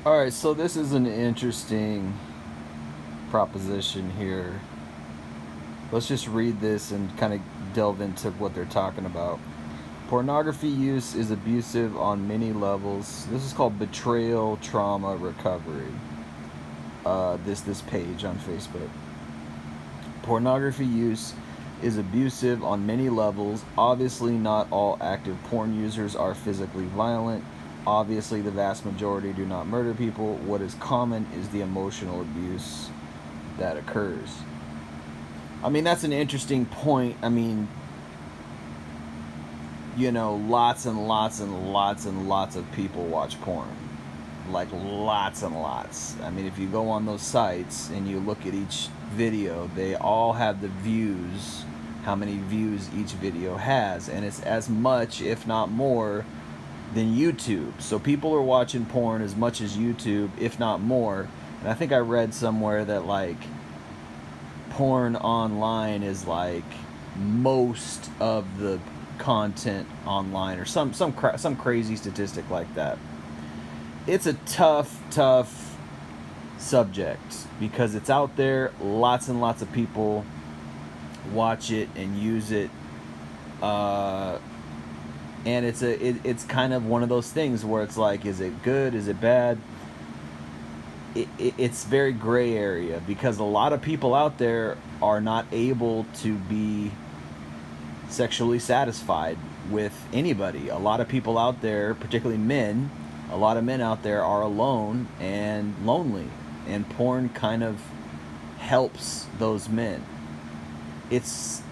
All right, so this is an interesting proposition here. Let's just read this and kind of delve into what they're talking about. Pornography use is abusive on many levels. This is called betrayal trauma recovery. This page on Facebook. Pornography use is abusive on many levels. Obviously, not all active porn users are physically violent. Obviously, the vast majority do not murder people. What is common is the emotional abuse that occurs. I mean, that's an interesting point. I mean, lots and lots and lots and lots of people watch porn. Like, lots and lots. I mean, if you go on those sites and you look at each video, they all have the views, how many views each video has. And it's as much, if not more, than YouTube. So people are watching porn as much as YouTube, if not more. And I think I read somewhere that, like, porn online is like most of the content online, or some crazy statistic like that. It's a tough subject because it's out there. Lots and lots of people watch it and use it, and it's kind of one of those things where it's like, is it good? Is it bad? It's very gray area because a lot of people out there are not able to be sexually satisfied with anybody. A lot of people out there, particularly men, a lot of men out there are alone and lonely, and porn kind of helps those men. It's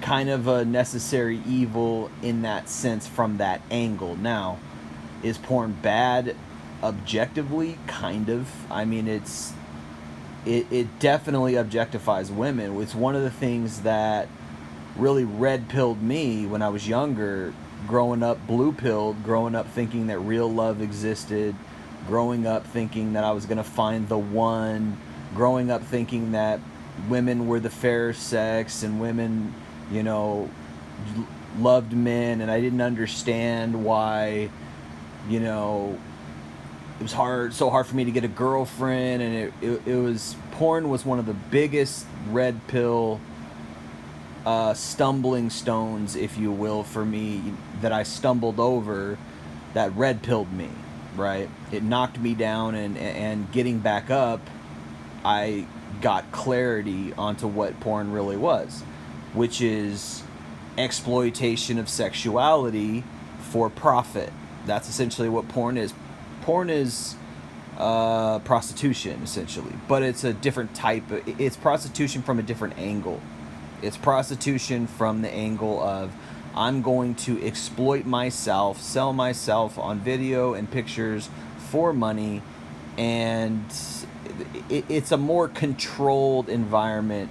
kind of a necessary evil in that sense from that angle. Now, is porn bad objectively? Kind of. I mean, it definitely objectifies women. It's one of the things that really red pilled me when I was younger, growing up blue pilled, growing up thinking that real love existed, growing up thinking that I was going to find the one, growing up thinking that women were the fair sex and women, loved men, and I didn't understand why, it was so hard for me to get a girlfriend, and it was, porn was one of the biggest red pill stumbling stones, if you will, for me, that I stumbled over, that red pilled me, right? It knocked me down, and getting back up, I got clarity onto what porn really was, which is exploitation of sexuality for profit. That's essentially what porn is. Porn is prostitution, essentially, but it's a different type. It's prostitution from a different angle. It's prostitution from the angle of, I'm going to exploit myself, sell myself on video and pictures for money, and it's a more controlled environment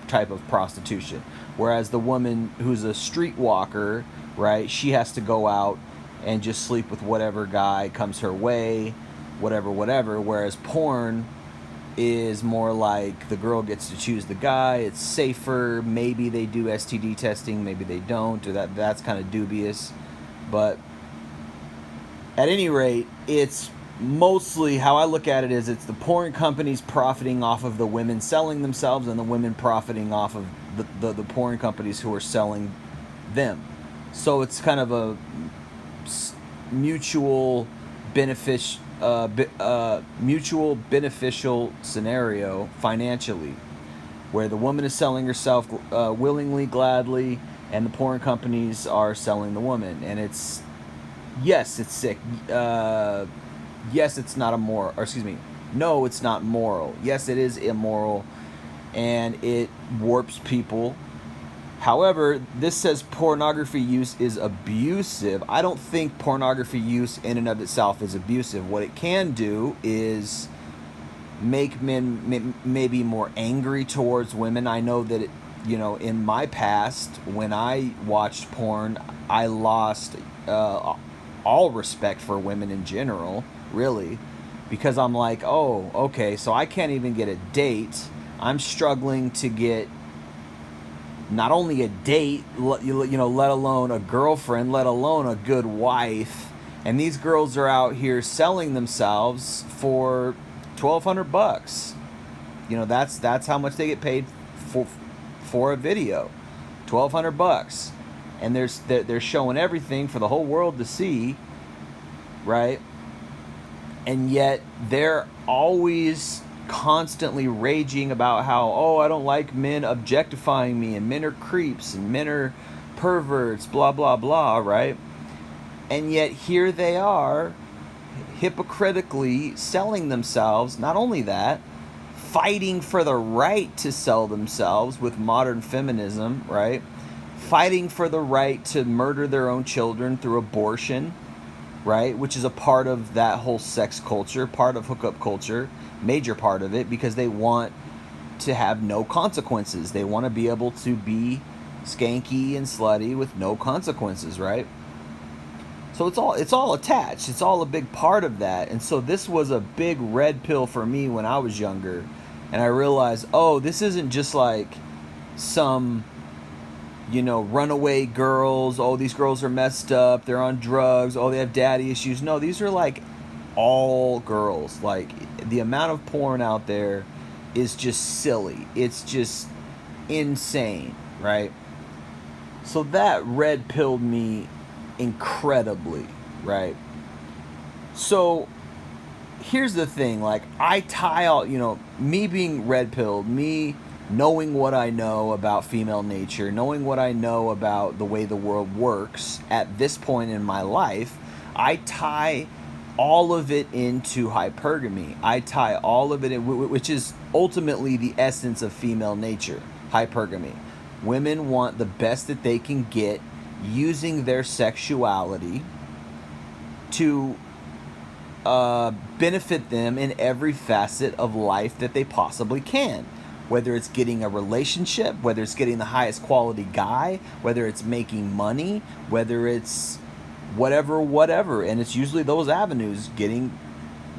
type of prostitution. Whereas the woman who's a streetwalker, right, she has to go out and just sleep with whatever guy comes her way, whatever. Whereas porn is more like the girl gets to choose the guy. It's safer. Maybe they do STD testing, maybe they don't, or that's kind of dubious. But at any rate, it's mostly, how I look at it is, it's the porn companies profiting off of the women selling themselves, and the women profiting off of the porn companies who are selling them. So it's kind of a mutual mutual beneficial scenario financially, where the woman is selling herself willingly, gladly, and the porn companies are selling the woman. And it's, yes, it's sick. Yes, it's not immoral. Or excuse me, no, it's not moral. Yes, it is immoral, and it warps people. However, this says pornography use is abusive. I don't think pornography use in and of itself is abusive. What it can do is make men maybe more angry towards women. I know that in my past, when I watched porn, I lost all respect for women in general, really, because I'm like, oh, okay, so I can't even get a date. I'm struggling to get not only a date, let alone a girlfriend, let alone a good wife. And these girls are out here selling themselves for $1,200. You know, that's how much they get paid for a video. $1,200. And they're showing everything for the whole world to see, right? And yet they're always constantly raging about how, oh, I don't like men objectifying me, and men are creeps, and men are perverts, blah blah blah, right? And yet here they are hypocritically selling themselves. Not only that, fighting for the right to sell themselves with modern feminism, right? Fighting for the right to murder their own children through abortion, right? Which is a part of that whole sex culture, part of hookup culture, major part of it, because they want to have no consequences. They want to be able to be skanky and slutty with no consequences, right? So it's all attached. It's all a big part of that. And so this was a big red pill for me when I was younger. And I realized, oh, this isn't just like some, you know, runaway girls. Oh, these girls are messed up. They're on drugs. Oh, they have daddy issues. No, these are like all girls. Like, the amount of porn out there is just silly. It's just insane, right? So that red pilled me incredibly, right? So here's the thing, like, I tie all, you know, me being red pilled, me knowing what I know about female nature, knowing what I know about the way the world works at this point in my life, I tie all of it into hypergamy. I tie all of it in, which is ultimately the essence of female nature, hypergamy. Women want the best that they can get using their sexuality to benefit them in every facet of life that they possibly can. Whether it's getting a relationship, whether it's getting the highest quality guy, whether it's making money, whether it's whatever. And it's usually those avenues: getting,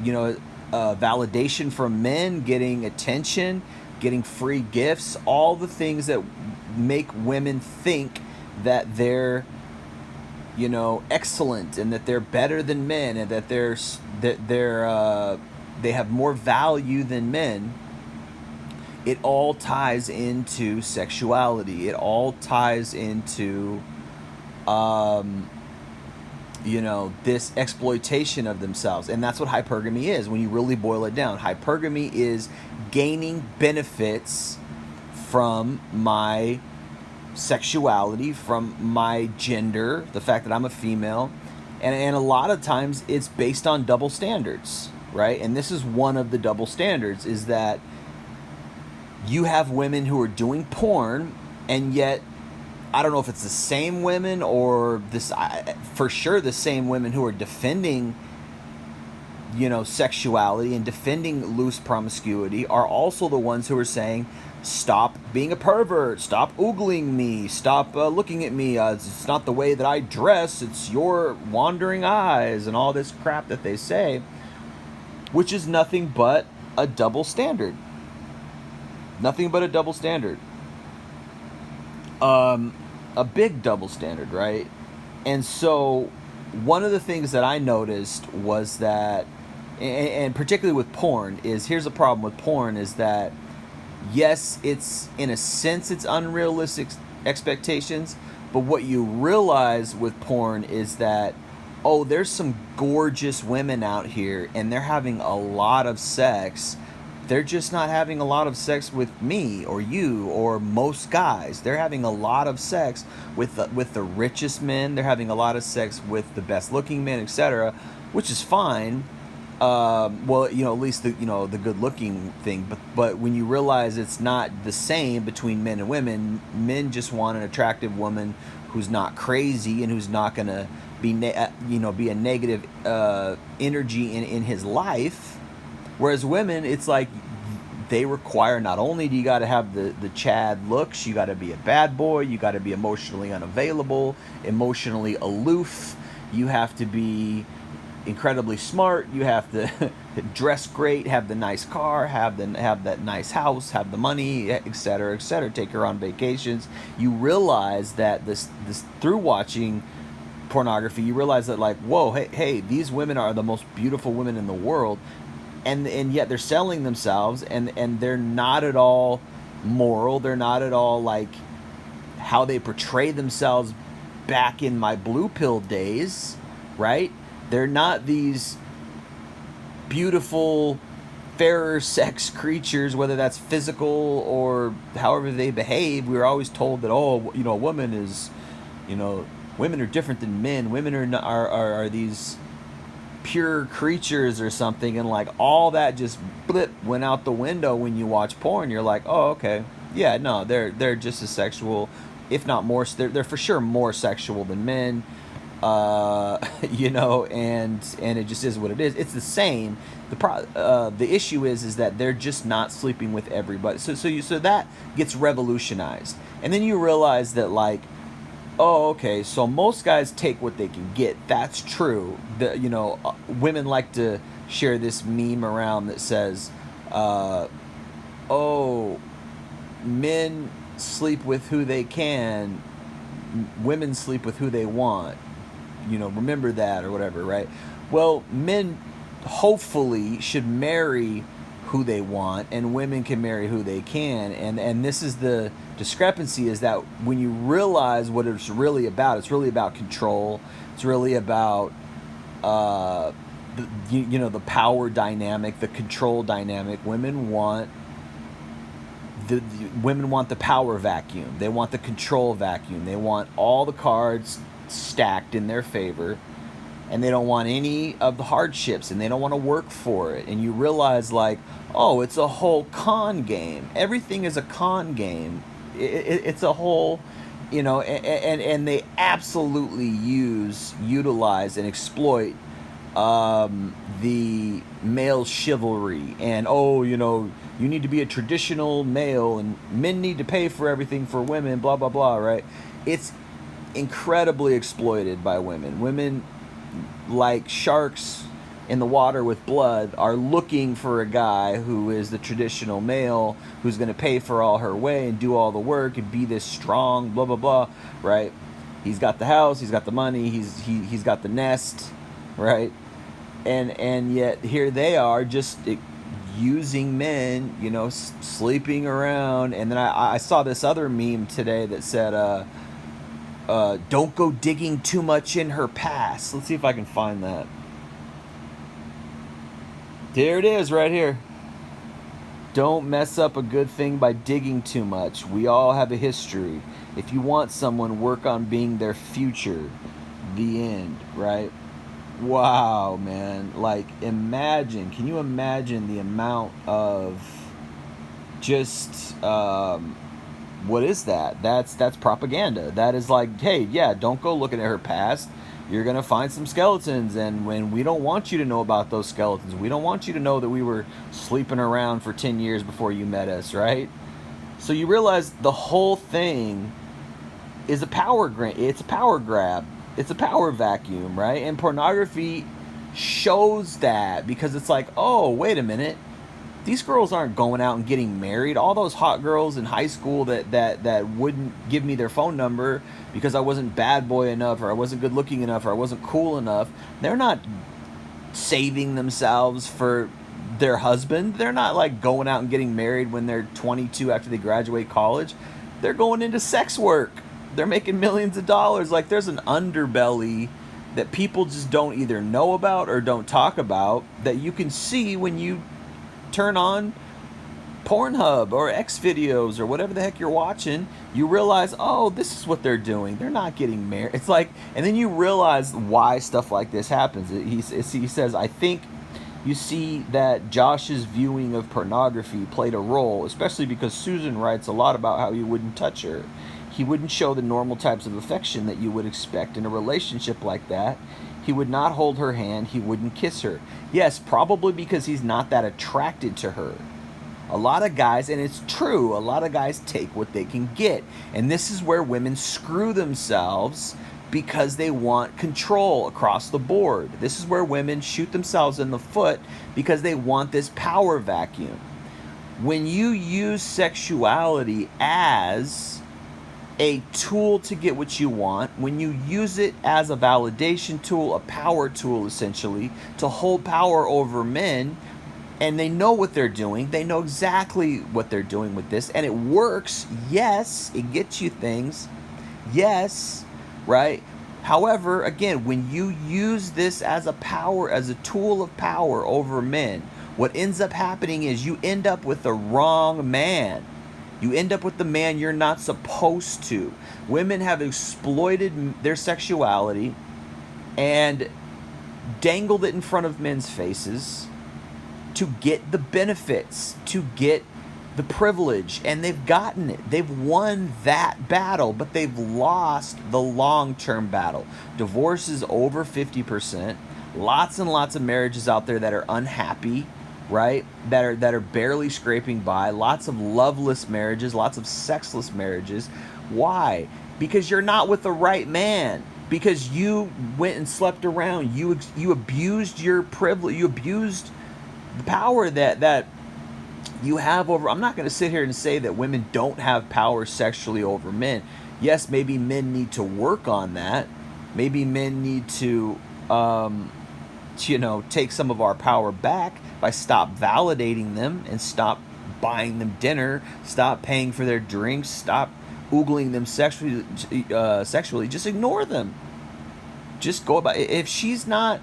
you know, validation from men, getting attention, getting free gifts, all the things that make women think that they're, you know, excellent, and that they're better than men, and that they have more value than men. It all ties into sexuality. It all ties into, you know, this exploitation of themselves. And that's what hypergamy is when you really boil it down. Hypergamy is gaining benefits from my sexuality, from my gender, the fact that I'm a female. And a lot of times it's based on double standards, right? And this is one of the double standards, is that you have women who are doing porn, and yet I don't know if it's the same women or this, for sure the same women who are defending, you know, sexuality and defending loose promiscuity are also the ones who are saying, stop being a pervert, stop oogling me, stop looking at me, it's not the way that I dress, it's your wandering eyes, and all this crap that they say, which is nothing but a double standard. Nothing but a double standard. A big double standard, right? And so one of the things that I noticed was that, and particularly with porn, is, here's the problem with porn, is that yes, it's, in a sense, it's unrealistic expectations, but what you realize with porn is that, oh, there's some gorgeous women out here and they're having a lot of sex. They're just not having a lot of sex with me or you or most guys. They're having a lot of sex with the richest men. They're having a lot of sex with the best looking men, etc., which is fine. Well, you know, at least the, you know, the good looking thing. But when you realize it's not the same between men and women, men just want an attractive woman who's not crazy and who's not gonna be be a negative energy in his life. Whereas women, it's like they require, not only do you got to have the Chad looks, you got to be a bad boy, you got to be emotionally unavailable, emotionally aloof, you have to be incredibly smart, you have to dress great, have the nice car, have that nice house, have the money, etc., etc., take her on vacations. You realize that this through watching pornography, you realize that, like, whoa, hey, these women are the most beautiful women in the world, and yet they're selling themselves, and they're not at all moral. They're not at all like how they portray themselves back in my blue pill days, right? They're not these beautiful, fairer sex creatures, whether that's physical or however they behave. We were always told that, oh, you know, a woman is, you know, women are different than men. Women are not, are these pure creatures or something, and like all that just blip went out the window when you watch porn. You're like, oh, okay, yeah, no, they're just as sexual, if not more. They're for sure more sexual than men. You know, and it just is what it is. It's the same. The issue is that they're just not sleeping with everybody. So that gets revolutionized, and then you realize that, like, oh, okay, so most guys take what they can get. That's true. You know, women like to share this meme around that says, oh, men sleep with who they can, women sleep with who they want. You know, remember that or whatever, right? Well, men hopefully should marry who they want, and women can marry who they can. And this is the discrepancy, is that when you realize what it's really about control. It's really about the power dynamic, the control dynamic. Women want the power vacuum. They want the control vacuum. They want all the cards stacked in their favor, and they don't want any of the hardships, and they don't want to work for it. And you realize, like, oh, it's a whole con game. Everything is a con game. It's a whole, you know, and they absolutely utilize and exploit the male chivalry. And, oh, you know, you need to be a traditional male, and men need to pay for everything for women, blah, blah, blah, right? It's incredibly exploited by women. Women, like sharks in the water with blood, are looking for a guy who is the traditional male, who's going to pay for all her way and do all the work and be this strong, blah, blah, blah, right? He's got the house, he's got the money, he's got the nest, right? And yet here they are just using men, you know, sleeping around. And then I saw this other meme today that said, don't go digging too much in her past. Let's see if I can find that. There it is right here. Don't mess up a good thing by digging too much. We all have a history. If you want someone, work on being their future. The end, right? Wow, man. Like, imagine. Can you imagine the amount of just... what is that? That's propaganda. That is like, hey, yeah, don't go looking at her past. You're going to find some skeletons, and when we don't want you to know about those skeletons. We don't want you to know that we were sleeping around for 10 years before you met us, right? So you realize the whole thing is a power grab. It's a power grab. It's a power vacuum, right? And pornography shows that, because it's like, oh, wait a minute. These girls aren't going out and getting married. All those hot girls in high school that wouldn't give me their phone number because I wasn't bad boy enough, or I wasn't good looking enough, or I wasn't cool enough, they're not saving themselves for their husband. They're not like going out and getting married when they're 22 after they graduate college. They're going into sex work. They're making millions of dollars. Like, there's an underbelly that people just don't either know about or don't talk about, that you can see when you turn on Pornhub or X videos or whatever the heck you're watching. You realize, oh, this is what they're doing. They're not getting married. It's like, and then you realize why stuff like this happens. He says, I think you see that Josh's viewing of pornography played a role, especially because Susan writes a lot about how he wouldn't touch her. He wouldn't show the normal types of affection that you would expect in a relationship like that. He would not hold her hand. He wouldn't kiss her. Yes, probably because he's not that attracted to her. A lot of guys, and it's true, a lot of guys take what they can get. And this is where women screw themselves, because they want control across the board. This is where women shoot themselves in the foot, because they want this power vacuum. When you use sexuality as a tool to get what you want, when you use it as a validation tool, a power tool essentially, to hold power over men, and they know what they're doing, they know exactly what they're doing with this, and it works, yes, it gets you things, yes, right? However, again, when you use this as a power, as a tool of power over men, what ends up happening is you end up with the wrong man. You end up with the man you're not supposed to. Women have exploited their sexuality and dangled it in front of men's faces to get the benefits, to get the privilege, and they've gotten it. They've won that battle, but they've lost the long-term battle. Divorce is over 50%. Lots and lots of marriages out there that are unhappy, right? That are barely scraping by. Lots of loveless marriages, lots of sexless marriages. Why? Because you're not with the right man. Because you went and slept around. You abused your privilege. You abused the power that you have over. I'm not going to sit here and say that women don't have power sexually over men. Yes, maybe men need to work on that. Maybe men need to take some of our power back by stop validating them and stop buying them dinner, stop paying for their drinks, stop oogling them sexually. Just ignore them. Just go about. If she's not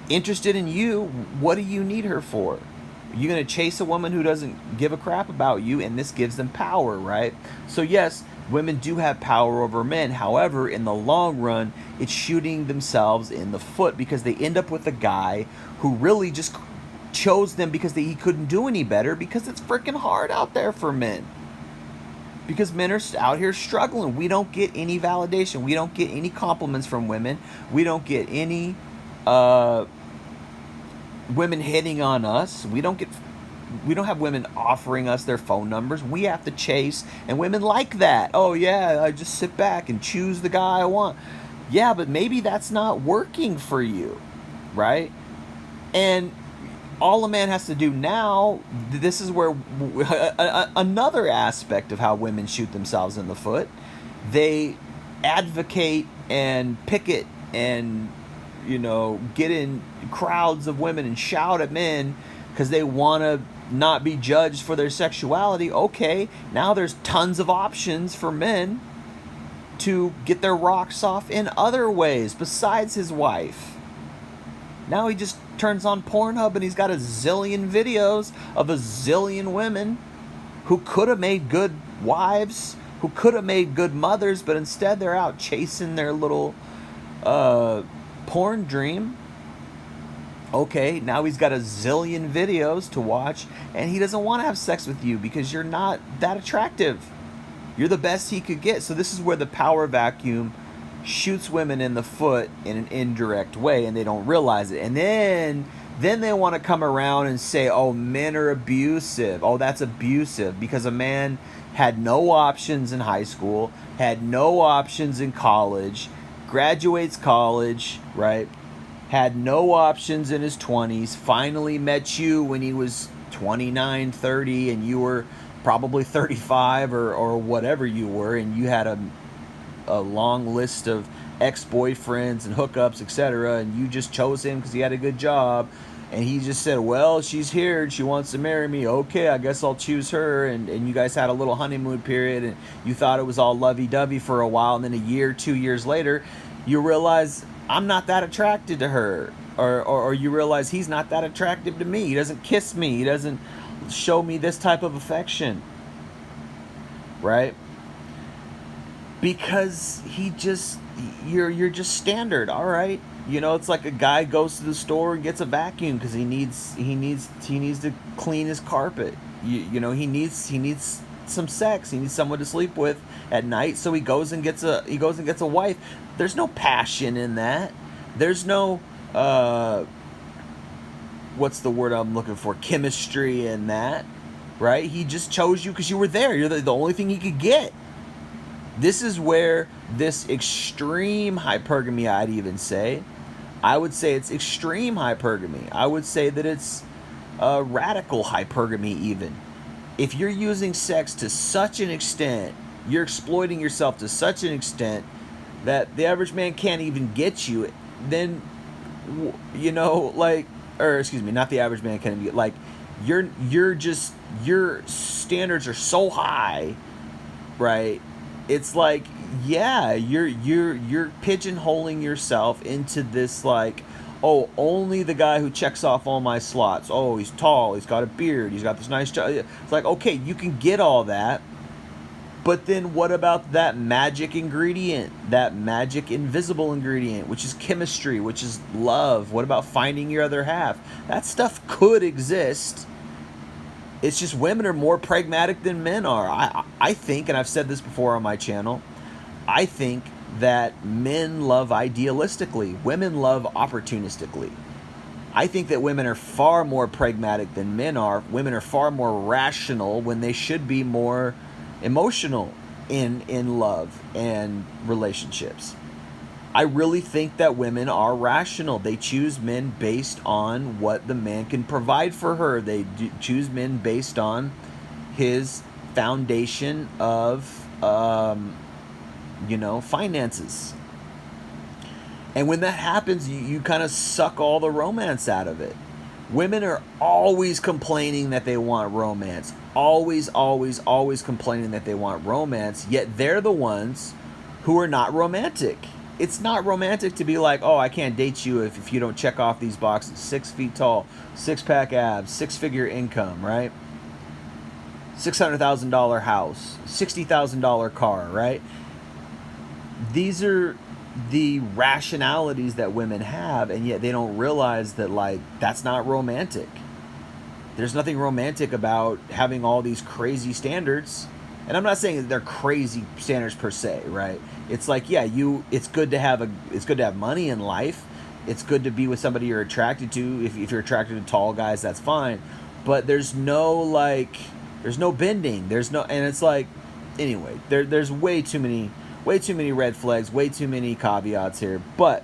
interested in you, what do you need her for? You're going to chase a woman who doesn't give a crap about you, and this gives them power, right? So yes, women do have power over men. However, in the long run, it's shooting themselves in the foot because they end up with a guy who really just chose them because he couldn't do any better, because it's freaking hard out there for men. Because men are out here struggling. We don't get any validation. We don't get any compliments from women. We don't get any women hitting on us. We don't have women offering us their phone numbers. We have to chase, and women like that. Oh yeah, I just sit back and choose the guy I want. Yeah, but maybe that's not working for you, right? And all a man has to do now, this is where another aspect of how women shoot themselves in the foot. They advocate and picket and get in crowds of women and shout at men because they want to not be judged for their sexuality. Okay, now there's tons of options for men to get their rocks off in other ways besides his wife. Now he just turns on Pornhub and he's got a zillion videos of a zillion women who could have made good wives, who could have made good mothers, but instead they're out chasing their little porn dream. Okay, now he's got a zillion videos to watch, and he doesn't want to have sex with you because you're not that attractive. You're the best he could get. So this is where the power vacuum shoots women in the foot in an indirect way, and they don't realize it. And then they want to come around and say, oh, men are abusive. Oh, that's abusive because a man had no options in high school, had no options in college, graduates college, right? Had no options in his 20s, finally met you when he was 29, 30, and you were probably 35 or whatever you were, and you had a long list of ex-boyfriends and hookups, etc., and you just chose him because he had a good job, and he just said, well, she's here and she wants to marry me. Okay, I guess I'll choose her. And you guys had a little honeymoon period, and you thought it was all lovey-dovey for a while, and then a year, 2 years later, you realize I'm not that attracted to her, or you realize he's not that attractive to me. He doesn't kiss me. He doesn't show me this type of affection, right? Because you're just standard. All right, it's like a guy goes to the store and gets a vacuum because he needs to clean his carpet. He needs some sex. He needs someone to sleep with at night, so he goes and gets a wife. There's no passion in that. There's no what's the word I'm looking for? Chemistry in that, right? He just chose you because you were there. You're the only thing he could get. This is where this extreme hypergamy, I would say it's extreme hypergamy. I would say that it's radical hypergamy even. If you're using sex to such an extent You're exploiting yourself to such an extent that the average man can't even get you. Then, like, or excuse me, not the average man can't even get, like, your standards are so high, right? It's like, yeah, you're pigeonholing yourself into this, like, oh, only the guy who checks off all my slots. Oh, he's tall, he's got a beard, he's got this nice job. It's like, okay, you can get all that, but then what about that magic ingredient, that magic invisible ingredient, which is chemistry, which is love? What about finding your other half? That stuff could exist. It's just women are more pragmatic than men are. I think, and I've said this before on my channel, I think that men love idealistically. Women love opportunistically. I think that women are far more pragmatic than men are. Women are far more rational when they should be more emotional in love and relationships. I really think that women are rational. They choose men based on what the man can provide for her. They choose men based on his foundation of, finances. And when that happens, you kind of suck all the romance out of it. Women are always complaining that they want romance. Always, always, always complaining that they want romance. Yet they're the ones who are not romantic. It's not romantic to be like, oh, I can't date you if you don't check off these boxes. 6 feet tall, 6-pack abs, 6-figure income, right? $600,000 house, $60,000 car, right? These are the rationalities that women have, and yet they don't realize that, like, that's not romantic. There's nothing romantic about having all these crazy standards. And I'm not saying that they're crazy standards per se, right? It's like, yeah, it's good to have money in life. It's good to be with somebody you're attracted to. If you're attracted to tall guys, that's fine. But there's no bending. And it's like, anyway, there's way too many red flags, way too many caveats here. But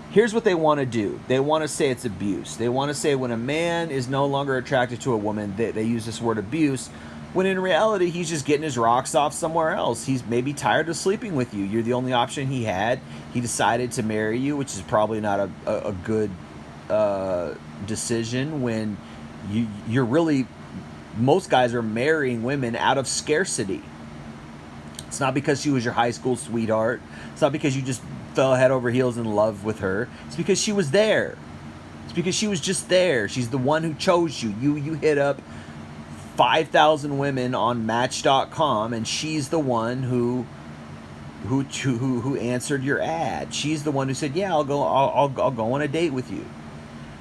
here's what they want to do. They want to say it's abuse. They want to say when a man is no longer attracted to a woman, they use this word abuse, when in reality, he's just getting his rocks off somewhere else. He's maybe tired of sleeping with you. You're the only option he had. He decided to marry you, which is probably not a good decision when you're really, most guys are marrying women out of scarcity. It's not because she was your high school sweetheart. It's not because you just fell head over heels in love with her. It's because she was there. It's because she was just there. She's the one who chose you. You hit up 5,000 women on Match.com, and she's the one who answered your ad. She's the one who said, "Yeah, I'll go on a date with you."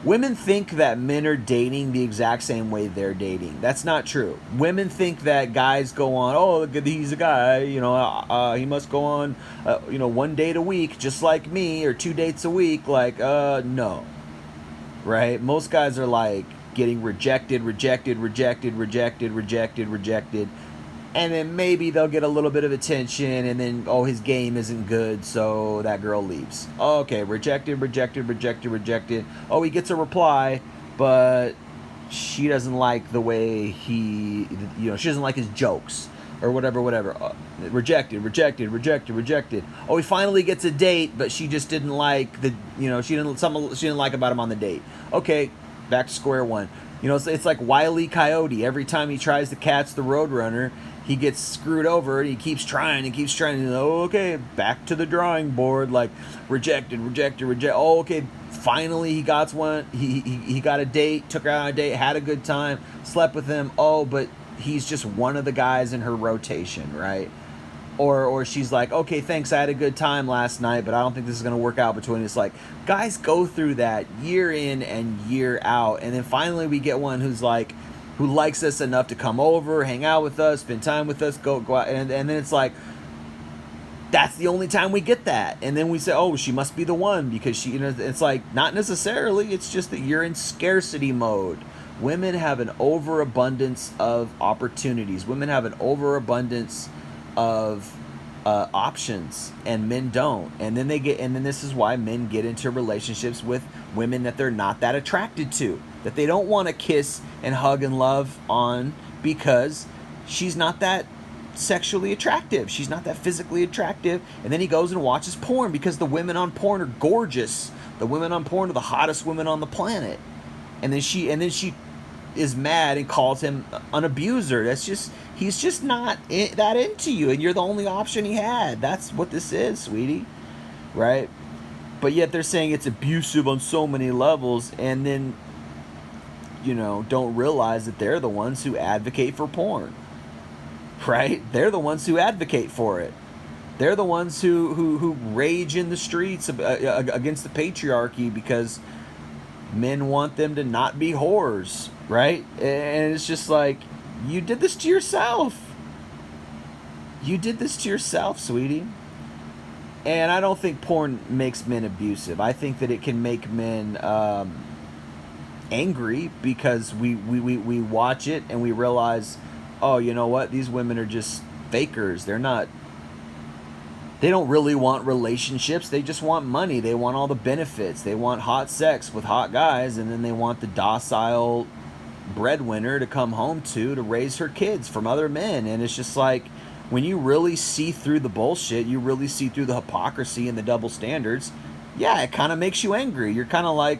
Women think that men are dating the exact same way they're dating. That's not true. Women think that guys go on, oh, he's a guy, he must go on, 1 date a week, just like me, or 2 dates a week. Like, no, right? Most guys are like getting rejected, and then maybe they'll get a little bit of attention, and then, oh, his game isn't good, so that girl leaves. Okay, rejected. Oh, he gets a reply, but she doesn't like the way she doesn't like his jokes, or whatever. Rejected. Oh, he finally gets a date, but she just didn't like she didn't like about him on the date. Okay, back to square one. It's like Wile E. Coyote. Every time he tries to catch the Roadrunner, he gets screwed over, and he keeps trying. Okay, back to the drawing board. Like, rejected. Oh, okay, finally he got one. He got a date, took her out on a date, had a good time, slept with him. Oh, but he's just one of the guys in her rotation, right? Or she's like, okay, thanks, I had a good time last night, but I don't think this is going to work out between us. Like, guys go through that year in and year out, and then finally we get one who likes us enough to come over, hang out with us, spend time with us, go out, and then it's like, that's the only time we get that. And then we say, oh, she must be the one, because she, it's like, not necessarily. It's just that you're in scarcity mode. Women have an overabundance of opportunities. Women have an overabundance of options, and men don't. And then this is why men get into relationships with women that they're not that attracted to, that they don't want to kiss and hug and love on, because she's not that sexually attractive. She's not that physically attractive. And then he goes and watches porn because the women on porn are gorgeous. The women on porn are the hottest women on the planet. And then she is mad and calls him an abuser. He's just not that into you, and you're the only option he had. That's what this is, sweetie, right? But yet they're saying it's abusive on so many levels, and then, don't realize that they're the ones who advocate for porn, right? They're the ones who advocate for it. They're the ones who rage in the streets against the patriarchy because men want them to not be whores, right? And it's just like, you did this to yourself. You did this to yourself, sweetie. And I don't think porn makes men abusive. I think that it can make men angry because we watch it and we realize, oh, you know what? These women are just fakers. They don't really want relationships. They just want money. They want all the benefits. They want hot sex with hot guys, and then they want the docile breadwinner to come home to raise her kids from other men. And it's just like, when you really see through the bullshit, you really see through the hypocrisy and the double standards, yeah, it kind of makes you angry. You're kind of like,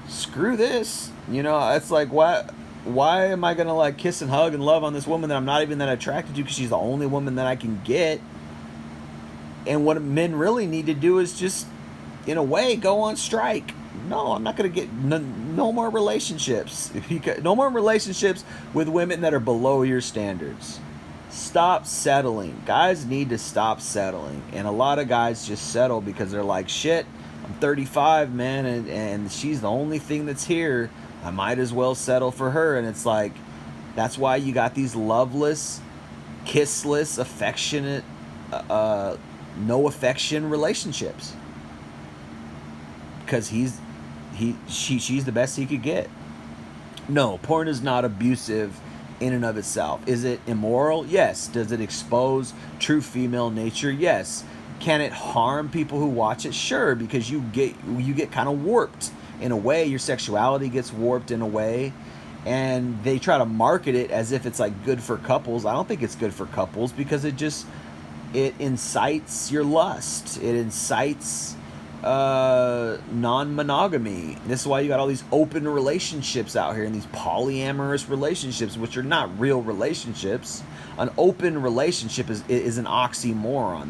screw this. It's like, why am I going to like kiss and hug and love on this woman that I'm not even that attracted to because she's the only woman that I can get? And what men really need to do is just, in a way, go on strike. No, I'm not going to get no more relationships. No more relationships with women that are below your standards. Stop settling. Guys need to stop settling. And a lot of guys just settle because they're like, shit, I'm 35, man, and she's the only thing that's here. I might as well settle for her. And it's like, that's why you got these loveless, kissless, affectionate, no affection relationships. Because she's the best he could get. No, porn is not abusive in and of itself. Is it immoral? Yes. Does it expose true female nature? Yes. Can it harm people who watch it? Sure, because you get kind of warped in a way. Your sexuality gets warped in a way, and they try to market it as if it's like good for couples. I don't think it's good for couples because it incites your lust. It incites non-monogamy. This is why you got all these open relationships out here and these polyamorous relationships, which are not real relationships. An open relationship is an oxymoron.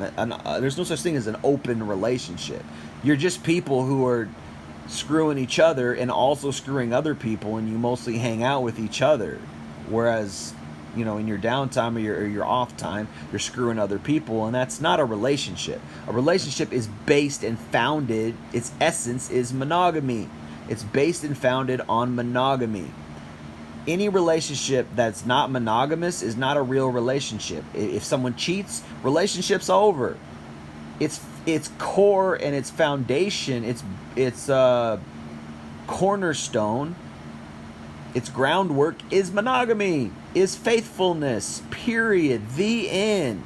There's no such thing as an open relationship. You're just people who are screwing each other and also screwing other people, and you mostly hang out with each other. Whereas, in your downtime or your off time, you're screwing other people, and that's not a relationship. A relationship is based and founded, its essence is monogamy. It's based and founded on monogamy. Any relationship that's not monogamous is not a real relationship. If someone cheats, relationship's over. Its core and its foundation, its cornerstone, its groundwork is monogamy, is faithfulness, period. The end.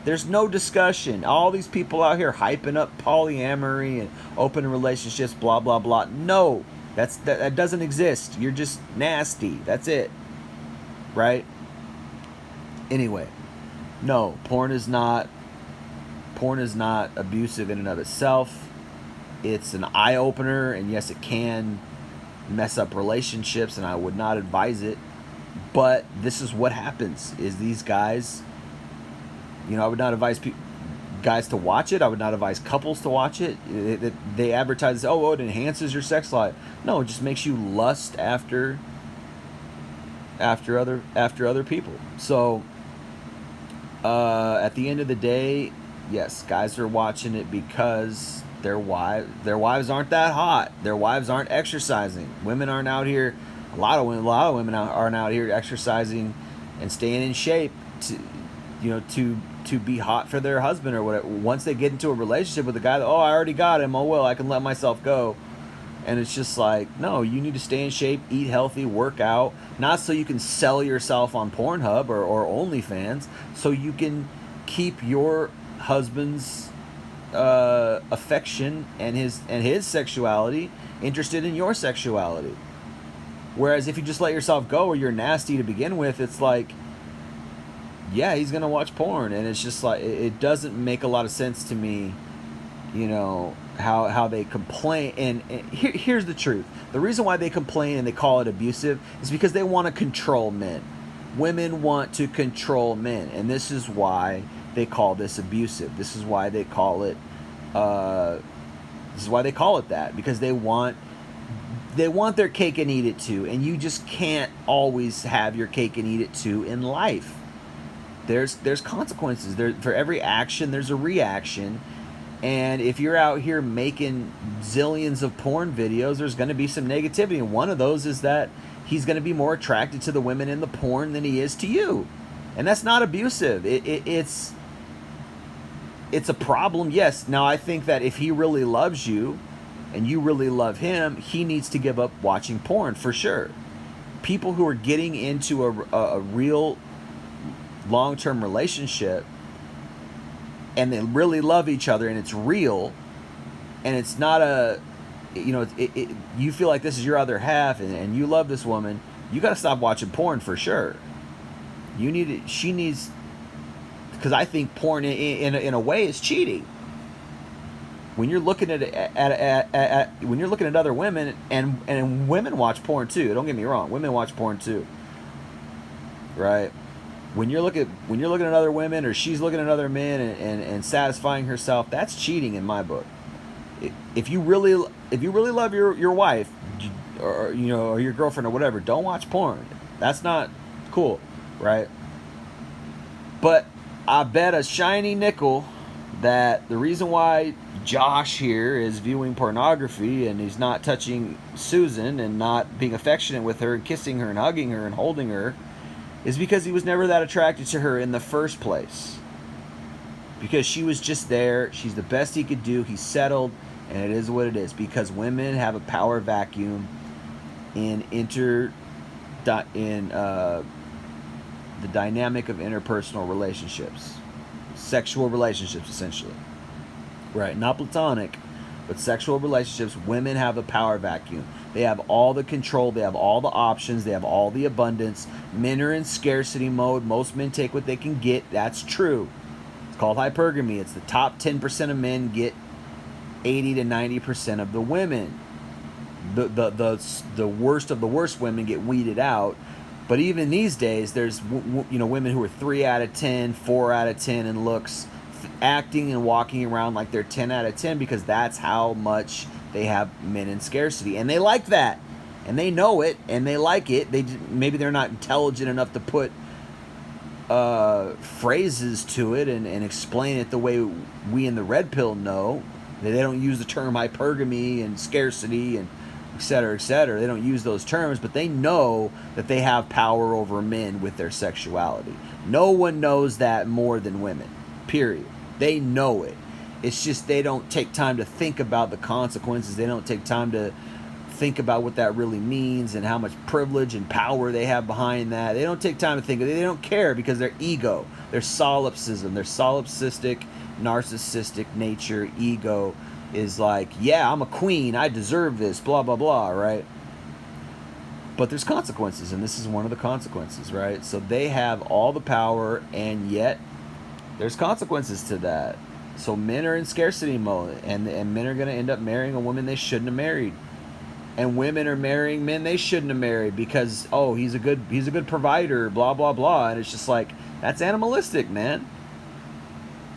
There's no discussion. All these people out here hyping up polyamory and open relationships, blah, blah, blah. No, that doesn't exist. You're just nasty. That's it. Right? Anyway, no, porn is not abusive in and of itself. It's an eye-opener, and yes, it can mess up relationships, and I would not advise it. But this is what happens, is these guys, I would not advise guys to watch it. I would not advise couples to watch it. They advertise, it enhances your sex life. No, it just makes you lust after other people. So at the end of the day, yes, guys are watching it because their wives aren't that hot. Their wives aren't exercising. Women aren't out here. A lot of women aren't out here exercising and staying in shape to be hot for their husband or whatever. Once they get into a relationship with a guy that, I already got him, I can let myself go. And it's just like, no, you need to stay in shape, eat healthy, work out, not so you can sell yourself on Pornhub or OnlyFans, so you can keep your husband's affection and his sexuality interested in your sexuality. Whereas if you just let yourself go or you're nasty to begin with, it's like yeah, he's gonna watch porn, and it's just like it doesn't make a lot of sense to me, how they complain. And here's the truth: the reason why they complain and they call it abusive is because they want to control men. Women want to control men, and this is why they call this abusive. This is why they call it. This is why they call it that, because they want their cake and eat it too, and you just can't always have your cake and eat it too in life. There's consequences. For every action, there's a reaction. And if you're out here making zillions of porn videos, there's going to be some negativity. And one of those is that he's going to be more attracted to the women in the porn than he is to you. And that's not abusive. It's a problem, yes. Now, I think that if he really loves you and you really love him, he needs to give up watching porn, for sure. People who are getting into a real long-term relationship and they really love each other and it's real and it's not you feel like this is your other half and you love this woman, you got to stop watching porn, for sure. She needs, because I think porn in a way is cheating. When you're looking at when you're looking at other women, and women watch porn too. Don't get me wrong, women watch porn too, right? When you're looking at other women, or she's looking at other men and satisfying herself, that's cheating in my book. If you really love your wife, or your girlfriend or whatever, don't watch porn. That's not cool, right? But I bet a shiny nickel that the reason why Josh here is viewing pornography and he's not touching Susan and not being affectionate with her and kissing her and hugging her and holding her is because he was never that attracted to her in the first place. Because she was just there. She's the best he could do. He's settled, and it is what it is. Because women have a power vacuum in the dynamic of interpersonal relationships. Sexual relationships, essentially. Right, not platonic, but sexual relationships. Women have a power vacuum. They have all the control. They have all the options. They have all the abundance. Men are in scarcity mode. Most men take what they can get. That's true. It's called hypergamy. It's the top 10% of men get 80 to 90% of the women. The worst of the worst women get weeded out. But even these days, there's women who are 3 out of 10, 4 out of 10 in looks, acting and walking around like they're 10 out of 10 because that's how much they have men in scarcity. And they like that. And they know it. And they like it. Maybe they're not intelligent enough to put phrases to it and explain it the way we in the red pill know. They don't use the term hypergamy and scarcity and et cetera, et cetera. They don't use those terms, but they know that they have power over men with their sexuality. No one knows that more than women. Period. They know it. It's just they don't take time to think about the consequences. They don't take time to think about what that really means and how much privilege and power they have behind that. They don't take time to think. They don't care because their ego, their solipsism, their solipsistic, narcissistic nature, ego is like, yeah, I'm a queen. I deserve this, blah, blah, blah, right? But there's consequences, and this is one of the consequences, right? So they have all the power, and yet there's consequences to that. So men are in scarcity mode, and men are going to end up marrying a woman they shouldn't have married. And women are marrying men they shouldn't have married because, oh, he's a good provider, blah, blah, blah. And it's just like, that's animalistic, man.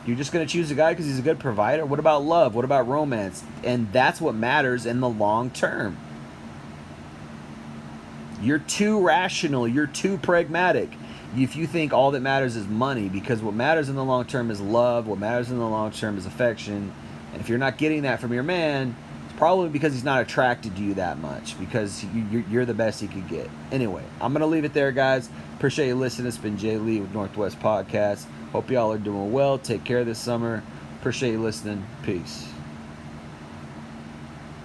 You're just going to choose a guy because he's a good provider? What about love? What about romance? And that's what matters in the long term. You're too rational. You're too pragmatic. If you think all that matters is money, because what matters in the long term is love, what matters in the long term is affection. And if you're not getting that from your man, it's probably because he's not attracted to you that much, because you're the best he could get. Anyway, I'm going to leave it there, guys. Appreciate you listening. It's been Jay Lee with Northwest Podcast. Hope y'all are doing well. Take care this summer. Appreciate you listening. Peace.